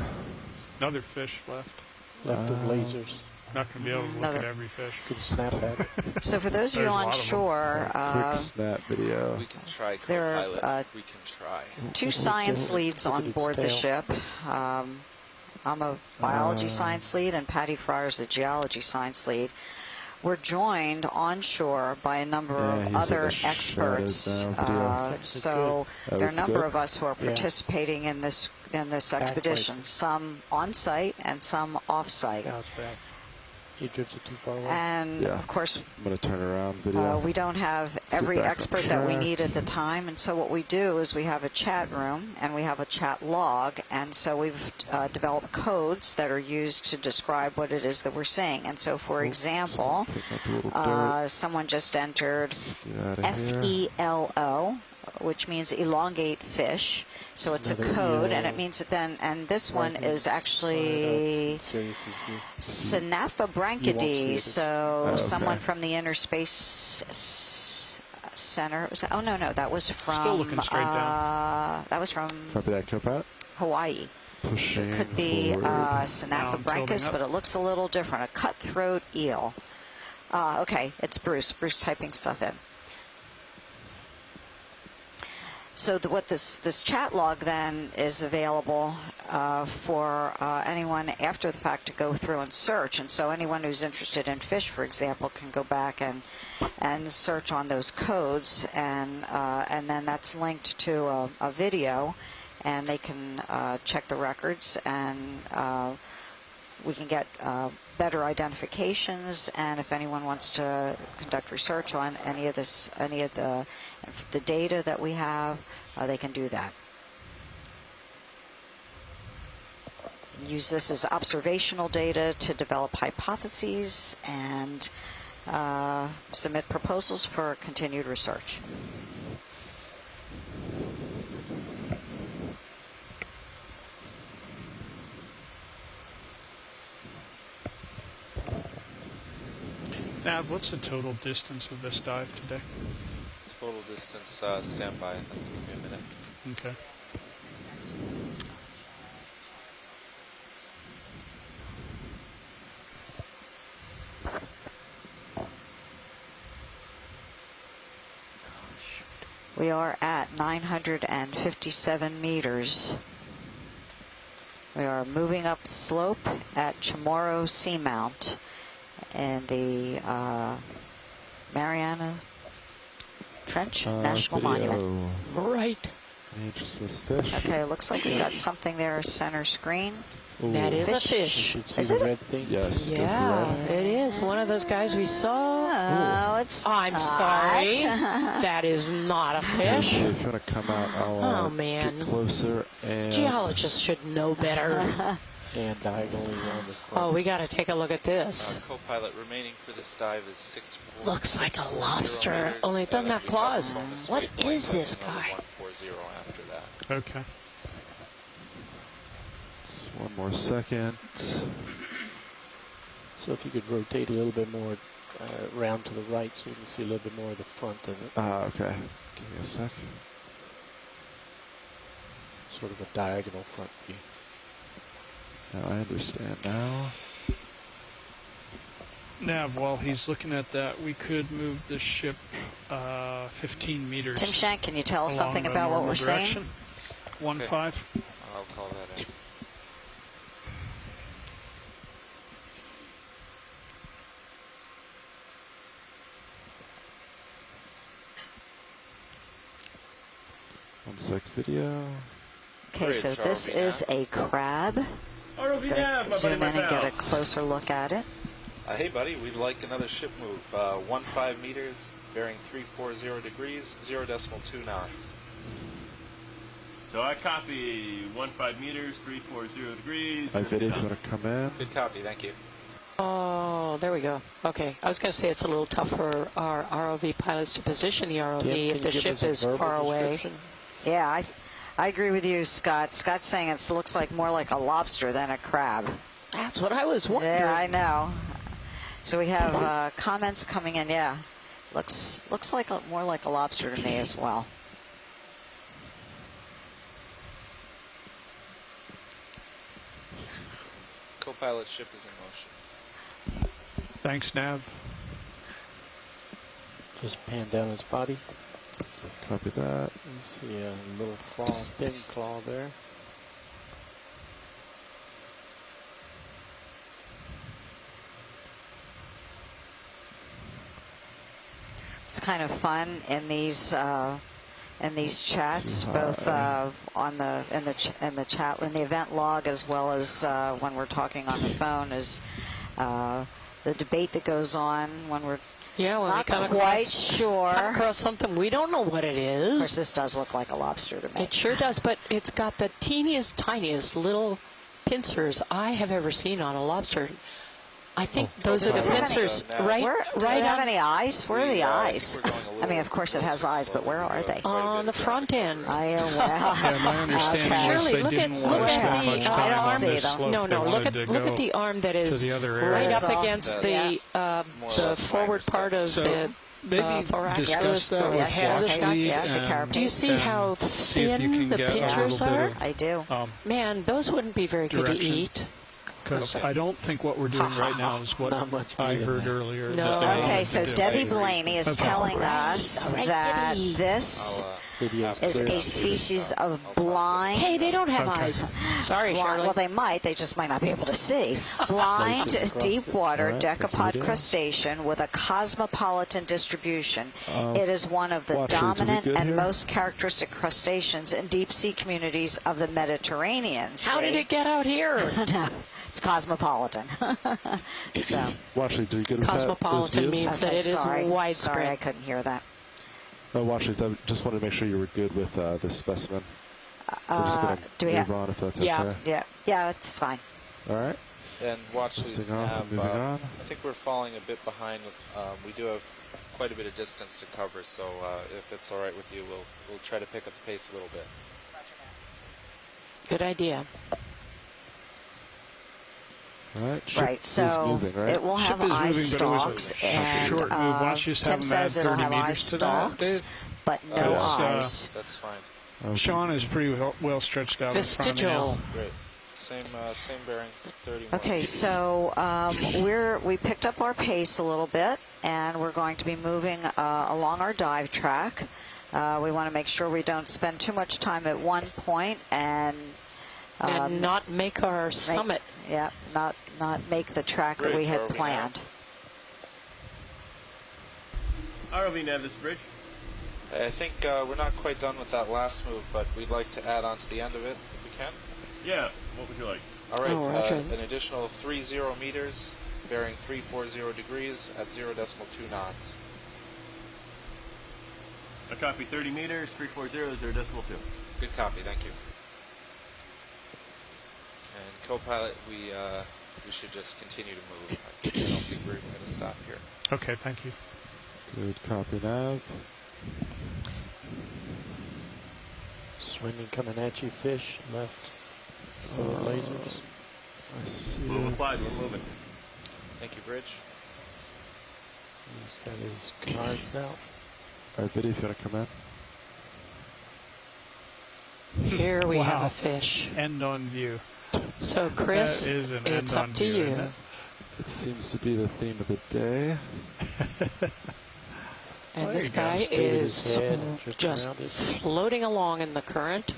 Another fish left. Left of lasers. Not going to be able to look at every fish. Could snap at it. So for those of you on shore, quick snap video. We can try, there are we can try. 2 science leads on board the ship. I'm a biology science lead, and Patty Fryer's the geology science lead. We're joined onshore by a number of other experts. So there are a number of us who are participating in this expedition. Some on site and some off site. He drifted too far away. And of course, I'm going to turn around video. We don't have every expert that we need at the time, and so what we do is we have a chat room and we have a chat log, and so we've developed codes that are used to describe what it is that we're seeing. And so, for example, someone just entered FELO, which means elongate fish. So it's a code, and it means that then, and this one is actually Synaphobranchidae. So someone from the Inner Space Center. Oh no, that was from. Still looking straight down. That was from Hawaii. So it could be Synaphobranchus, but it looks a little different. A cutthroat eel. Okay, it's Bruce. Bruce typing stuff in. So what this chat log then is available for anyone after the fact to go through and search. And so anyone who's interested in fish, for example, can go back and search on those codes, and then that's linked to a video, and they can check the records, and we can get better identifications. And if anyone wants to conduct research on any of the data that we have, they can do that. Use this as observational data to develop hypotheses and submit proposals for continued research. Nav, what's the total distance of this dive today? Total distance, stand by. That'll take me a minute. Okay. We are at 957 meters. We are moving up the slope at Chamorro Seamount in the Mariana Trench National Monument. Right. Interesting fish. Okay, looks like we got something there, center screen. Ooh. That is a fish. Is it? Red thing? Yes. Yeah, it is. One of those guys we saw. Oh, it's I'm sorry. That is not a fish. If you want to come out, I'll man. get closer. And Geologists should know better. And diagonally around the front. Oh, we got to take a look at this. Co-pilot remaining for this dive is 640. Looks like a lobster, only it doesn't have claws. What is this guy? 140 after that. Okay. One more second. So if you could rotate a little bit more round to the right so we can see a little bit more of the front of it. Okay. Give me a sec. Sort of a diagonal front view. Now I understand now. Nav, while he's looking at that, we could move the ship 15 meters. Tim Shank, can you tell us something about what we're saying? 1-5. I'll call that in. One sec video. Okay, so this is a crab. ROV nav, zoom in and get a closer look at it. Hey, buddy, we'd like another ship move. 15 meters, bearing 340 degrees, 0.2 knots. So I copy 15 meters, 340 degrees. My video, if you want to come in. Good copy, thank you. Oh, there we go. Okay, I was going to say it's a little tough for our ROV pilots to position the ROV if the ship is far away. Yeah, I agree with you, Scott. Scott's saying it looks like more like a lobster than a crab. That's what I was wondering. Yeah, I know. So we have comments coming in. Yeah, looks like more like a lobster to me as well. Co-pilot ship is in motion. Thanks, Nav. Just pan down his body. Copy that. You see a little claw, thin claw there. It's kind of fun in these chats, both in the event log as well as when we're talking on the phone, is the debate that goes on when we're not quite sure. Come across something we don't know what it is. Of course, this does look like a lobster to me. It sure does, but it's got the teeniest, tiniest little pincers I have ever seen on a lobster. I think those are the pincers, right? Does it have any eyes? Where are the eyes? I mean, of course it has eyes, but where are they? On the front end. Well. Yeah, my understanding is Shirley, they didn't want to spend much time on this slope. No, look at the arm that is right up against the forward part of the thorax. Discuss that with Lockheed. Do you see how thin the pincers are? I do. Man, those wouldn't be very good to eat. Because I don't think what we're doing right now is what I heard earlier. No. Okay, so Debbie Blaney is telling us that this is a species of blind. Hey, they don't have eyes. Sorry, Shirley. Well, they might. They just might not be able to see. Blind, deep water decapod crustacean with a cosmopolitan distribution. It is one of the dominant and most characteristic crustaceans in deep sea communities of the Mediterranean. How did it get out here? No, it's cosmopolitan. So Washley, are you good with cosmopolitan means that it is widespread. Sorry, I couldn't hear that. Washley, I just wanted to make sure you were good with this specimen. We're just going to move on if that's okay. Yeah, it's fine. All right. And Watchley's nav, I think we're falling a bit behind. We do have quite a bit of distance to cover, so if it's all right with you, we'll try to pick up the pace a little bit. Good idea. Right, so moving, right? it will have eye stalks, and Tim says it'll have eye stalks, but no eyes. That's fine. Okay. Sean is pretty well stretched out. Vestigial. Great. Same bearing, 30 more. Okay, so we picked up our pace a little bit, and we're going to be moving along our dive track. We want to make sure we don't spend too much time at one point and not make our summit. Yeah, not make the track that we had planned. ROV nav, this bridge. I think we're not quite done with that last move, but we'd like to add on to the end of it if we can. Yeah, what would you like? All right, an additional 30 meters, bearing 340 degrees at 0.2 knots. I copy 30 meters, 340, 0.2. Good copy, thank you. And co-pilot, we should just continue to move. I don't think we're going to stop here. Okay, thank you. Good copy, nav. Swimming coming at you, fish, left. Lasers. I see. Move applied, we're moving. Thank you, Bridge. He's got his cards out. All right, Biddy, if you want to come in. Here we have a fish. End on view. So, Chris, it's up to you. It seems to be the theme of the day. And this guy is just floating along in the current.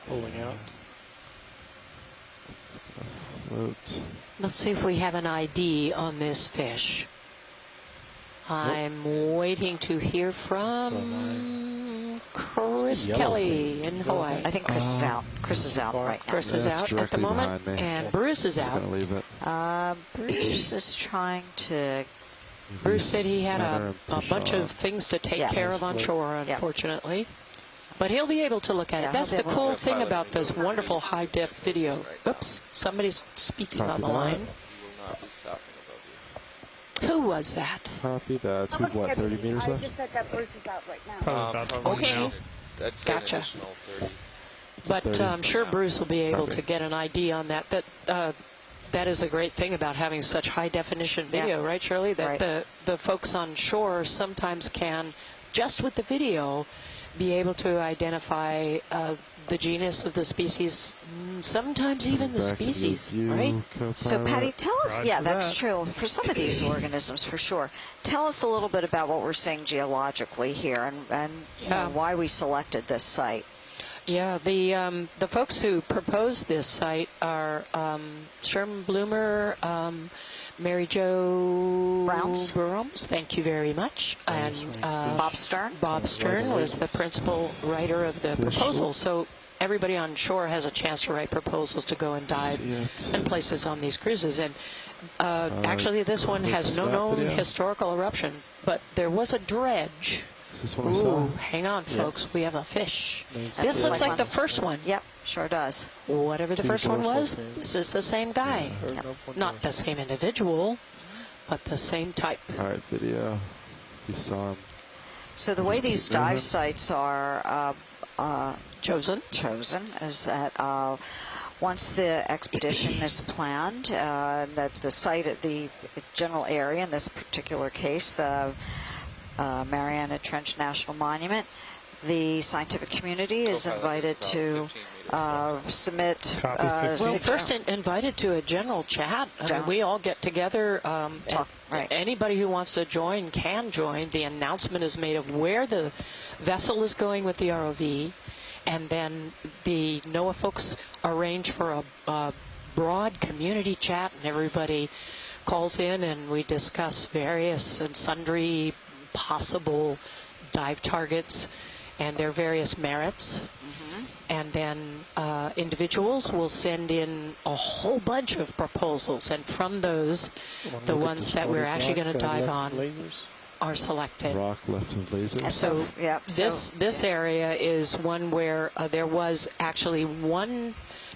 Pulling out. It's gonna float. Let's see if we have an ID on this fish. I'm waiting to hear from Chris Kelly in Hawaii. I think Chris is out. Chris is out right now. Chris is out at the moment, and Bruce is out. Gonna leave it. Bruce is trying to... Bruce said he had a bunch of things to take care of on shore, unfortunately. But he'll be able to look at it. That's the cool thing about this wonderful high-def video. Oops, somebody's speaking on the line. We will not be stopping above you. Who was that? Copy that. So we've, what, 30 meters left? I just said that Bruce is out right now. Probably Okay. now. That's Gotcha. an additional 30. But I'm sure Bruce will be able to get an ID on that. That is a great thing about having such high-definition video, right, Shirley? That the folks on shore sometimes can, just with the video, be able to identify the genus of the species, sometimes even the species, right? So, Patty, tell us, that's true, for some of these organisms, for sure. Tell us a little bit about what we're seeing geologically here and you know, why we selected this site. Yeah, the folks who proposed this site are Sherman Bloomer, Mary Jo Browns, thank you very much, and Bob Stern. Bob Stern was the principal writer of the proposal. So everybody on shore has a chance to write proposals to go and dive in places on these cruises. And actually, this one has no known historical eruption, but there was a dredge. Is this what we saw? Hang on, folks. We have a fish. This looks like the first one. Yep, sure does. Whatever the first one was, this is the same guy. Not the same individual, but the same type. All right, video. You saw him. So the way these dive sites are chosen is that once the expedition is planned, that the site at the general area, in this particular case, the Mariana Trench National Monument, the scientific community is invited to submit. Well, first invited to a general chat. We all get together. Anybody who wants to join can join. The announcement is made of where the vessel is going with the ROV, and then the NOAA folks arrange for a broad community chat, and everybody calls in and we discuss various and sundry possible dive targets and their various merits. And then individuals will send in a whole bunch of proposals, and from those, the ones that we're actually going to dive on are selected. Rock left of lasers. So this area is one where there was actually one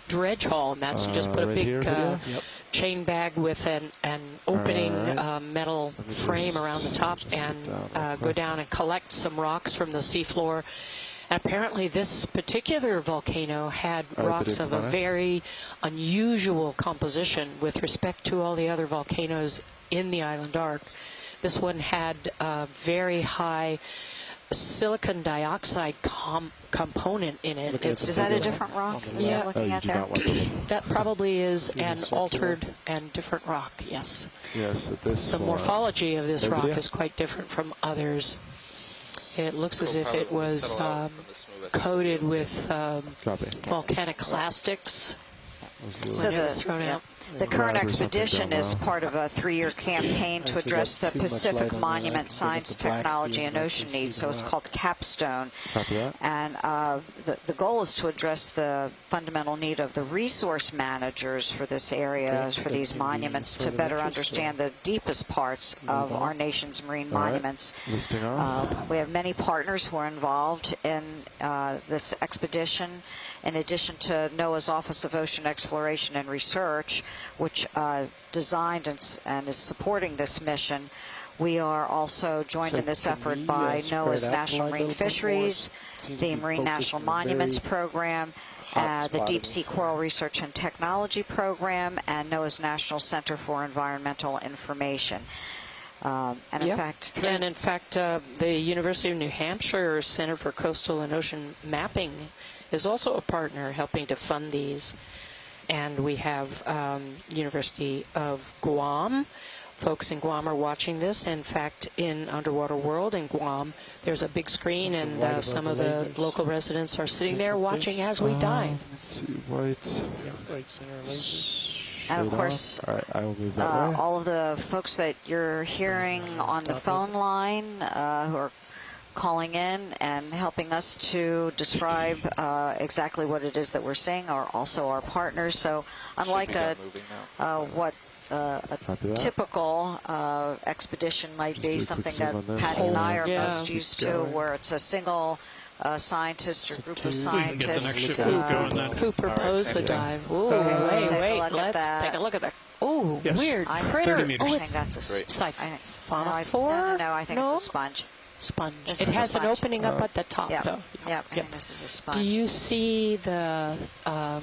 dredge hull, and that's just put a big chain bag with an opening metal frame around the top, and go down and collect some rocks from the seafloor. Apparently, this particular volcano had rocks of a very unusual composition with respect to all the other volcanoes in the island arc. This one had a very high silicon dioxide component in it. Is that a different rock? Yeah, looking at there? That probably is an altered and different rock. Yes. Yes. The morphology of this rock is quite different from others. It looks as if it was coated with volcanic clastics. So the current expedition is part of a 3-year campaign to address the Pacific Monument Science, Technology, and Ocean Needs. So it's called Capstone. And the goal is to address the fundamental need of the resource managers for this area, for these monuments, to better understand the deepest parts of our nation's marine monuments. We have many partners who are involved in this expedition. In addition to NOAA's Office of Ocean Exploration and Research, which designed and is supporting this mission, we are also joined in this effort by NOAA's National Marine Fisheries, the Marine National Monuments Program, the Deep Sea Coral Research and Technology Program, and NOAA's National Center for Environmental Information. In fact, the University of New Hampshire Center for Coastal and Ocean Mapping is also a partner helping to fund these. And we have University of Guam. Folks in Guam are watching this. In fact, in Underwater World in Guam, there's a big screen, and some of the local residents are sitting there watching as we dive. Let's see, white. And of course, all of the folks that you're hearing on the phone line who are calling in and helping us to describe exactly what it is that we're seeing are also our partners. So unlike a typical expedition might be, something that Patty and I are most used to, where it's a single scientist or group of scientists who propose the dive. Ooh, wait, let's take a look at that. Oh, weird critter. I think that's a siphonophore? No, I think it's a sponge. It has an opening up at the top, though. Yeah, I think this is a sponge. Do you see the the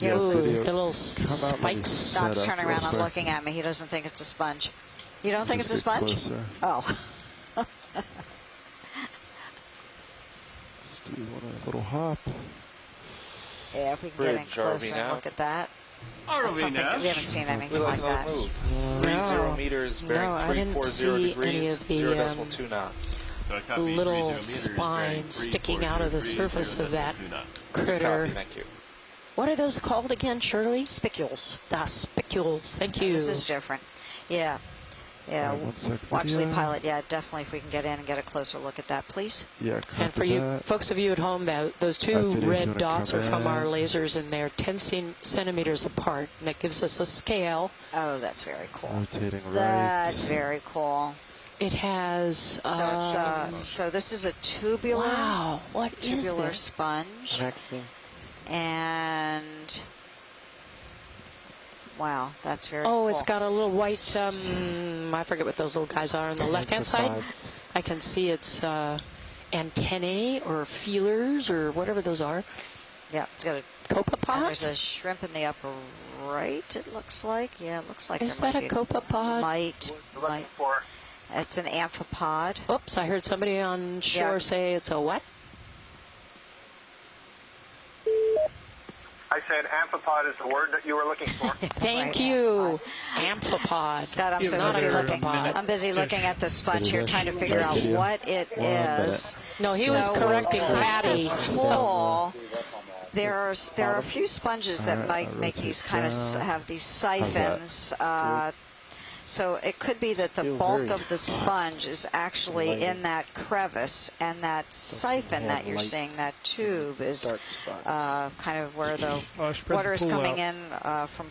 little spikes? Scott's turning around and looking at me. He doesn't think it's a sponge. You don't think it's a sponge? Closer. Oh. Let's do a little hop. Yeah, if we can get in closer and look at that. ROV now. We haven't seen anything like that. 30 meters, bearing 340 degrees, 0.2 knots. So little spine sticking out of the surface of that critter. Thank you. What are those called again, Shirley? Spicules. The spicules. Thank you. This is different. Yeah. Yeah, watch the pilot. Yeah, definitely. If we can get in and get a closer look at that, please. Yeah, and for you folks of you at home, those two red dots are from our lasers, and they're 10 centimeters apart, and it gives us a scale. Oh, that's very cool. Rotating right. That's very cool. It has. So this is a tubular. Wow, what is tubular this? Sponge. And. Wow, that's very cool. It's got a little white, I forget what those little guys are on the left-hand side. I can see its antennae or feelers or whatever those are. Yeah, it's got a copepod. There's a shrimp in the upper right, it looks like. Yeah, it looks like is that a copepod? Might. It's an amphipod. Oops, I heard somebody on shore say it's a what? I said amphipod is the word that you were looking for. Thank you. Amphipod. Scott, I'm so busy looking. I'm busy looking at the sponge here, trying to figure out what it is. No, he was correcting Patty. Cool. There are a few sponges that might make these kind of have these siphons. So it could be that the bulk of the sponge is actually in that crevice, and that siphon that you're seeing, that tube, is kind of where the water is coming in from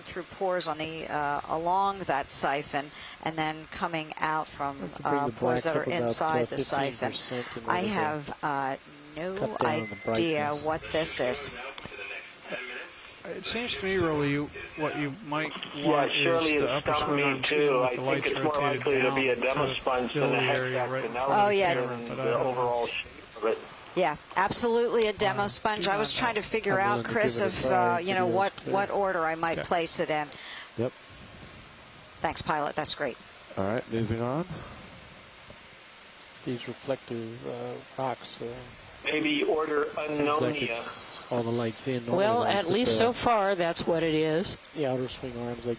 through pores on the along that siphon, and then coming out from pores that are inside the siphon. I have no idea what this is. It seems to me, really, what you might want is the upper swing arm too. I think it's more likely to be a demo sponge than a hexagon. Oh, yeah. The overall shape of it. Yeah, absolutely a demo sponge. I was trying to figure out, Chris, of what order I might place it in. Yep. Thanks, pilot. That's great. All right, moving on. These reflective rocks. Maybe order Unknownia. All the lights in. Well, at least so far, that's what it is. The outer swing arms, I